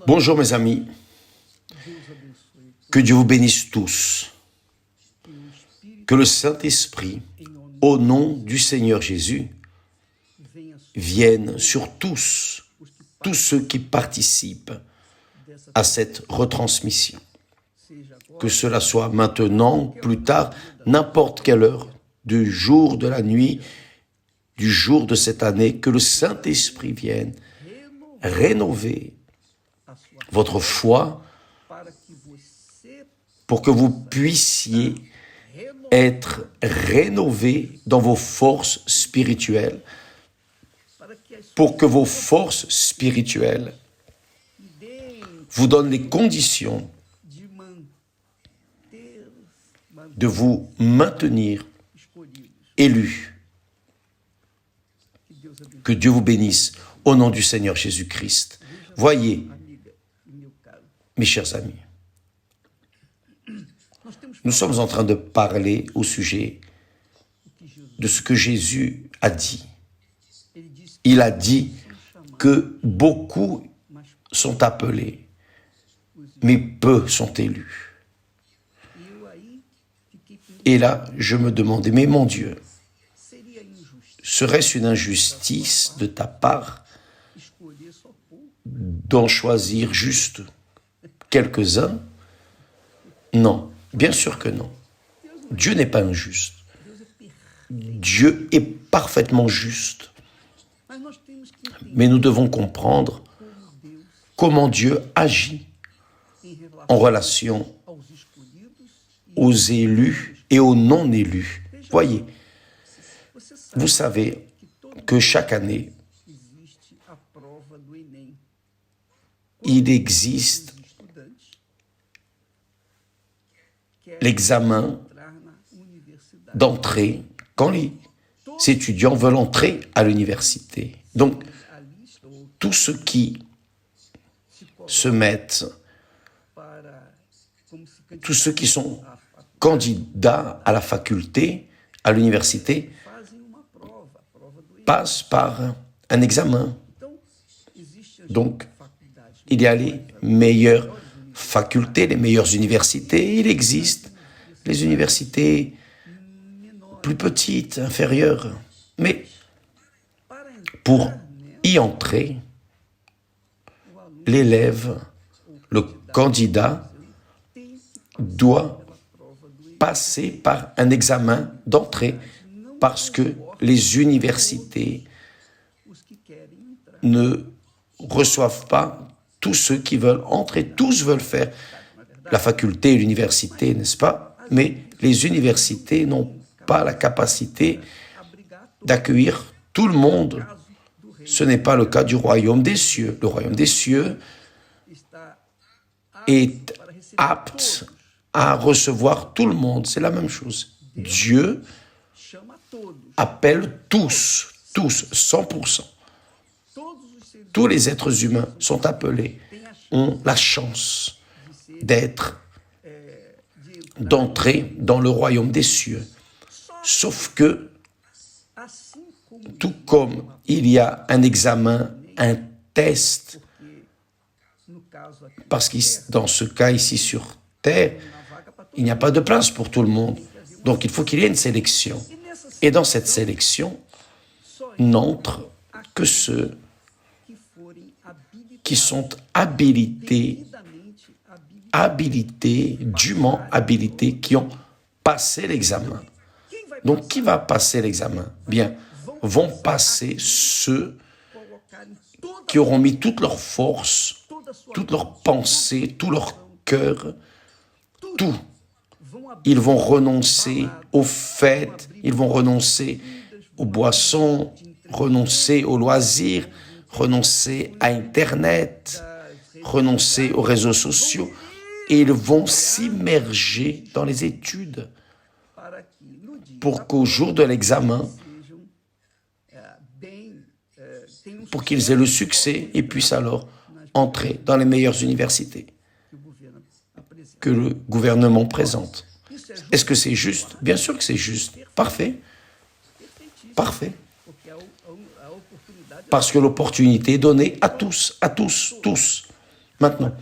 Bonjour mes amis, que Dieu vous bénisse tous, que le Saint-Esprit, au nom du Seigneur Jésus, vienne sur tous ceux qui participent à cette retransmission. Que cela soit maintenant, plus tard, n'importe quelle heure, du jour, de la nuit, du jour de cette année, que le Saint-Esprit vienne rénover votre foi pour que vous puissiez être rénové dans vos forces spirituelles, pour que vos forces spirituelles vous donnent les conditions de vous maintenir élus. Que Dieu vous bénisse au nom du Seigneur Jésus-Christ. Voyez, mes chers amis, nous sommes en train de parler au sujet de ce que Jésus a dit. Il a dit que beaucoup sont appelés, mais peu sont élus. Et là, je me demandais, mais mon Dieu, serait-ce une injustice de ta part d'en choisir juste quelques-uns? Non, bien sûr que non. Dieu n'est pas injuste. Dieu est parfaitement juste. Mais nous devons comprendre comment Dieu agit en relation aux élus et aux non-élus. Voyez, vous savez que chaque année, il existe l'examen d'entrée quand les étudiants veulent entrer à l'université. Donc, tous ceux qui se mettent, tous ceux qui sont candidats à la faculté, à l'université, passent par un examen. Donc, il y a les meilleures facultés, les meilleures universités. Il existe les universités plus petites, inférieures. Mais pour y entrer, l'élève, le candidat, doit passer par un examen d'entrée parce que les universités ne reçoivent pas tous ceux qui veulent entrer. Tous veulent faire la faculté et l'université, n'est-ce pas? Mais les universités n'ont pas la capacité d'accueillir tout le monde. Ce n'est pas le cas du royaume des cieux. Le royaume des cieux est apte à recevoir tout le monde. C'est la même chose. Dieu appelle tous, 100%. Tous les êtres humains sont appelés, ont la chance d'entrer dans le royaume des cieux. Sauf que, tout comme il y a un examen, un test, parce que dans ce cas ici sur Terre, il n'y a pas de place pour tout le monde. Donc il faut qu'il y ait une sélection. Et dans cette sélection, n'entrent que ceux qui sont dûment habilités, qui ont passé l'examen. Donc, qui va passer l'examen? Bien, vont passer ceux qui auront mis toute leur force, toute leur pensée, tout leur cœur, tout. Ils vont renoncer aux fêtes, ils vont renoncer aux boissons, renoncer aux loisirs, renoncer à Internet, renoncer aux réseaux sociaux, et ils vont s'immerger dans les études pour qu'au jour de l'examen, pour qu'ils aient le succès et puissent alors entrer dans les meilleures universités que le gouvernement présente. Est-ce que c'est juste? Bien sûr que c'est juste. Parfait. Parfait. Parce que l'opportunité est donnée à tous, tous. Maintenant,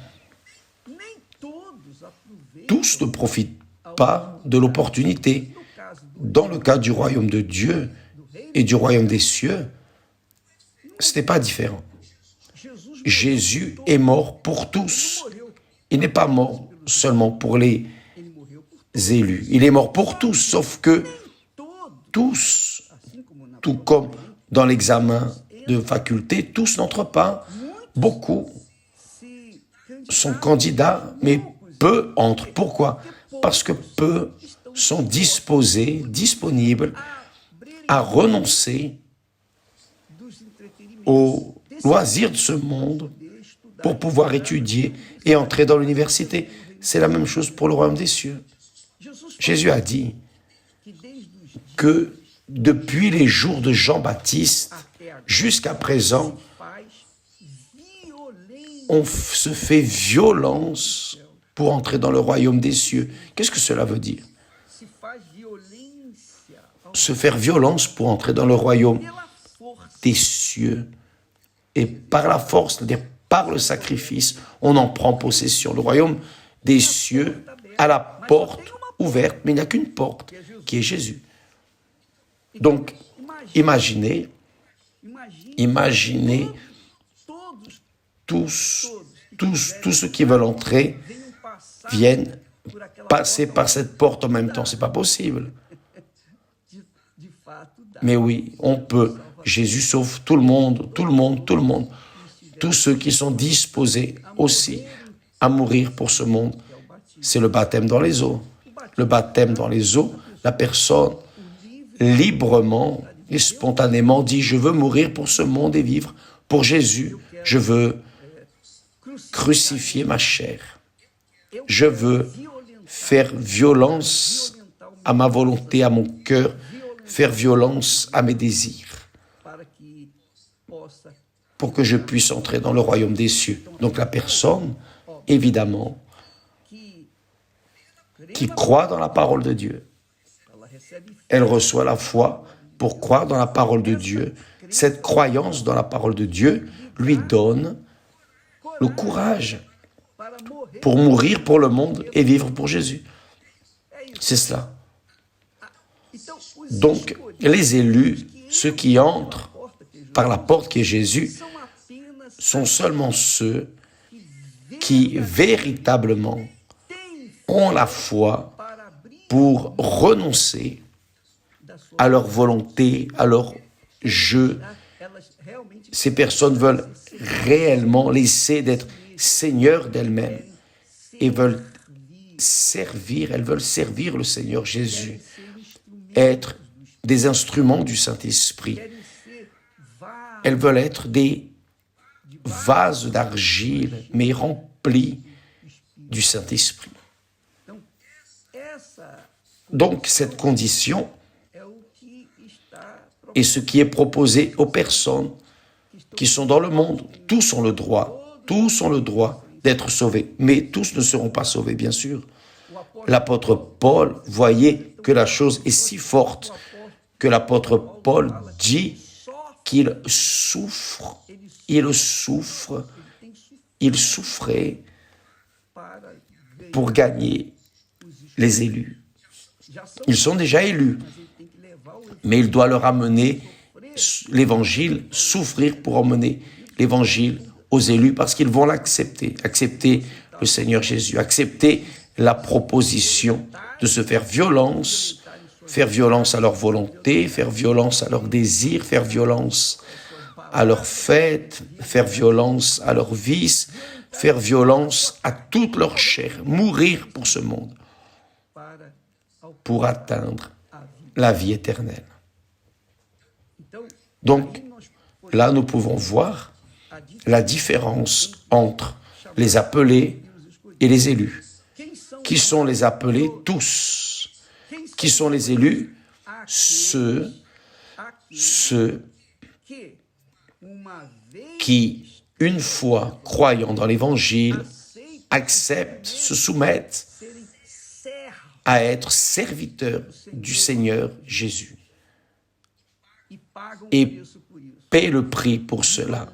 tous ne profitent pas de l'opportunité. Dans le cas du royaume de Dieu et du royaume des cieux, ce n'est pas différent. Jésus est mort pour tous. Il n'est pas mort seulement pour les élus. Il est mort pour tous, sauf que tous, tout comme dans l'examen de faculté, tous n'entrent pas. Beaucoup sont candidats, mais peu entrent. Pourquoi? Parce que peu sont disposés, disponibles à renoncer aux loisirs de ce monde pour pouvoir étudier et entrer dans l'université. C'est la même chose pour le royaume des cieux. Jésus a dit que depuis les jours de Jean-Baptiste jusqu'à présent, on se fait violence pour entrer dans le royaume des cieux. Qu'est-ce que cela veut dire? Se faire violence pour entrer dans le royaume des cieux. Et par la force, c'est-à-dire par le sacrifice, on en prend possession. Le royaume des cieux a la porte ouverte, mais il n'y a qu'une porte, qui est Jésus. Donc, imaginez tous ceux qui veulent entrer viennent passer par cette porte en même temps. C'est pas possible. Mais oui, on peut. Jésus sauve tout le monde. Tous ceux qui sont disposés aussi à mourir pour ce monde. C'est le baptême dans les eaux. Le baptême dans les eaux, la personne librement et spontanément dit « Je veux mourir pour ce monde et vivre pour Jésus. Je veux crucifier ma chair. Je veux faire violence à ma volonté, à mon cœur, faire violence à mes désirs pour que je puisse entrer dans le royaume des cieux. » Donc la personne, évidemment, qui croit dans la parole de Dieu, elle reçoit la foi pour croire dans la parole de Dieu. Cette croyance dans la parole de Dieu lui donne le courage pour mourir pour le monde et vivre pour Jésus. C'est cela. Donc, les élus, ceux qui entrent par la porte qui est Jésus, sont seulement ceux qui véritablement ont la foi pour renoncer à leur volonté, à leur jeu. Ces personnes veulent réellement laisser d'être seigneurs d'elles-mêmes et veulent servir, elles veulent servir le Seigneur Jésus, être des instruments du Saint-Esprit. Elles veulent être des vases d'argile, mais remplis du Saint-Esprit. Donc, cette condition est ce qui est proposé aux personnes qui sont dans le monde. Tous ont le droit d'être sauvés, mais tous ne seront pas sauvés, bien sûr. L'apôtre Paul voyait que la chose est si forte que l'apôtre Paul dit qu'il souffrait pour gagner les élus. Ils sont déjà élus, mais il doit leur amener l'évangile, souffrir pour emmener l'évangile aux élus parce qu'ils vont l'accepter, accepter le Seigneur Jésus, accepter la proposition de se faire violence à leur volonté, faire violence à leurs désirs, faire violence à leurs fêtes, faire violence à leurs vices, faire violence à toute leur chair, mourir pour ce monde, pour atteindre la vie éternelle. Donc, là, nous pouvons voir la différence entre les appelés et les élus. Qui sont les appelés? Tous. Qui sont les élus? Ceux qui, une fois croyant dans l'Évangile, acceptent, se soumettent à être serviteurs du Seigneur Jésus et paient le prix pour cela.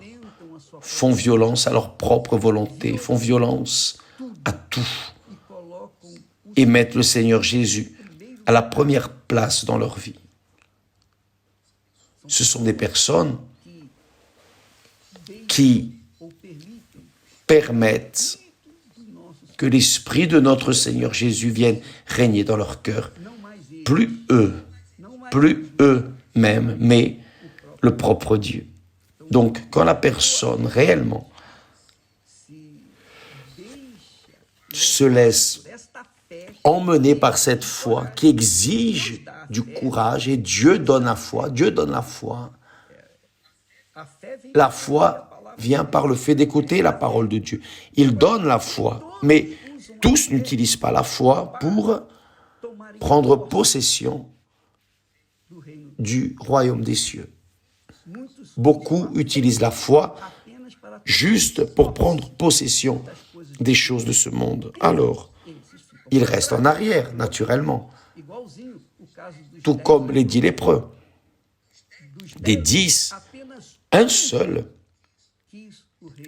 font violence à leur propre volonté, font violence à tout et mettent le Seigneur Jésus à la première place dans leur vie. Ce sont des personnes qui permettent que l'Esprit de notre Seigneur Jésus vienne régner dans leur cœur. Plus eux-mêmes, mais le propre Dieu. Donc, quand la personne réellement se laisse emmener par cette foi qui exige du courage, et Dieu donne la foi, la foi vient par le fait d'écouter la parole de Dieu. Il donne la foi, mais tous n'utilisent pas la foi pour prendre possession du royaume des cieux. Beaucoup utilisent la foi juste pour prendre possession des choses de ce monde. Alors, ils restent en arrière, naturellement. Tout comme les 10 lépreux. Des 10, un seul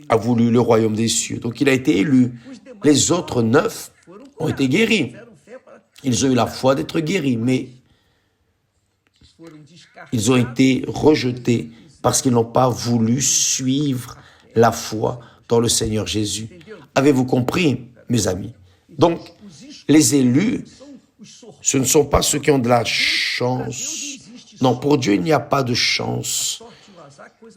a voulu le royaume des cieux. Donc il a été élu. Les autres 9 ont été guéris. Ils ont eu la foi d'être guéris, mais ils ont été rejetés parce qu'ils n'ont pas voulu suivre la foi dans le Seigneur Jésus. Avez-vous compris, mes amis? Donc, les élus, ce ne sont pas ceux qui ont de la chance. Non, pour Dieu, il n'y a pas de chance.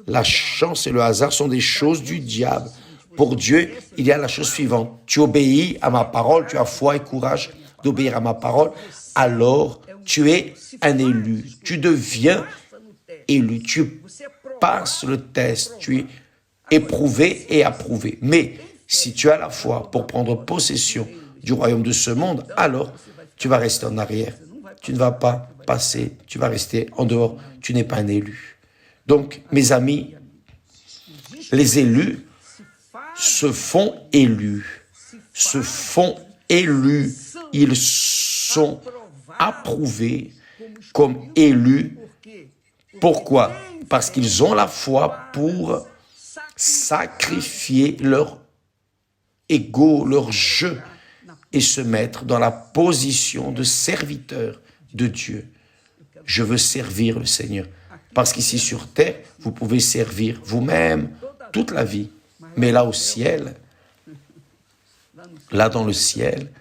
La chance et le hasard sont des choses du diable. Pour Dieu, il y a la chose suivante. Tu obéis à ma parole, tu as foi et courage d'obéir à ma parole, alors tu es un élu. Tu deviens élu. Tu passes le test. Tu es éprouvé et approuvé. Mais si tu as la foi pour prendre possession du royaume de ce monde, alors tu vas rester en arrière. Tu ne vas pas passer, tu vas rester en dehors. Tu n'es pas un élu. Donc, mes amis, les élus se font élus. Ils sont approuvés comme élus. Pourquoi? Parce qu'ils ont la foi pour sacrifier leur ego, leur jeu, et se mettre dans la position de serviteur de Dieu. Je veux servir le Seigneur. Parce qu'ici sur terre, vous pouvez servir vous-même toute la vie. Mais là au ciel, là dans le ciel,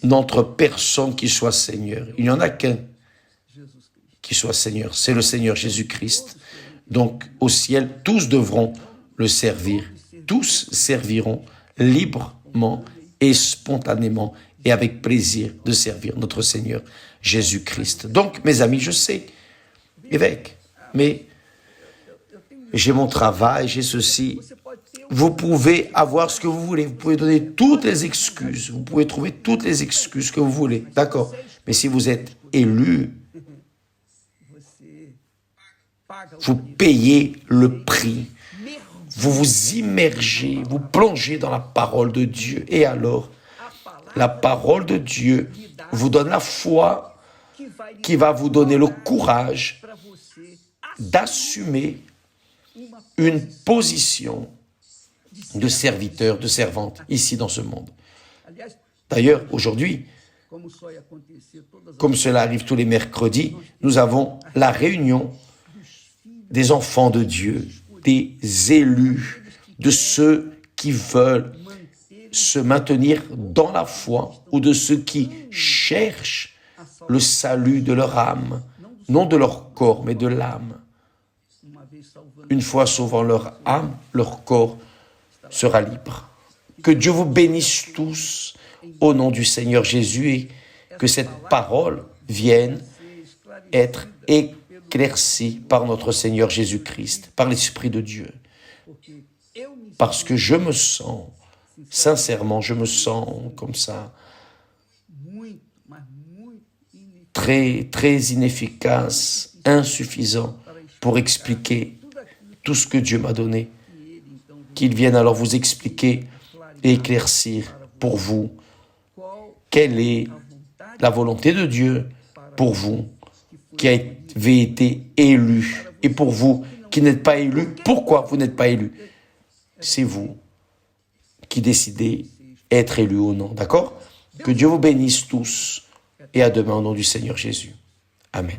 n'entre personne qui soit Seigneur. Il n'y en a qu'un qui soit Seigneur. C'est le Seigneur Jésus-Christ. Donc au ciel, tous devront le servir. Tous serviront librement et spontanément et avec plaisir de servir notre Seigneur Jésus-Christ. Donc, mes amis, je sais, évêque, mais j'ai mon travail, j'ai ceci. Vous pouvez avoir ce que vous voulez, vous pouvez donner toutes les excuses, vous pouvez trouver toutes les excuses que vous voulez, d'accord. Mais si vous êtes élu, vous payez le prix. Vous vous immergez, vous plongez dans la parole de Dieu. Et alors, la parole de Dieu vous donne la foi qui va vous donner le courage d'assumer une position de serviteur, de servante, ici dans ce monde. D'ailleurs, aujourd'hui, comme cela arrive tous les mercredis, nous avons la réunion des enfants de Dieu, des élus, de ceux qui veulent se maintenir dans la foi ou de ceux qui cherchent le salut de leur âme, non de leur corps, mais de l'âme. Une fois sauvant leur âme, leur corps sera libre. Que Dieu vous bénisse tous au nom du Seigneur Jésus et que cette parole vienne être éclaircie par notre Seigneur Jésus-Christ, par l'Esprit de Dieu. Parce que je me sens, sincèrement, je me sens comme ça, très, très inefficace, insuffisant pour expliquer tout ce que Dieu m'a donné. Qu'il vienne alors vous expliquer et éclaircir pour vous quelle est la volonté de Dieu pour vous qui avez été élu. Et pour vous qui n'êtes pas élu, pourquoi vous n'êtes pas élu? c'est vous qui décidez être élu ou non, d'accord? Que Dieu vous bénisse tous et à demain au nom du Seigneur Jésus. Amen.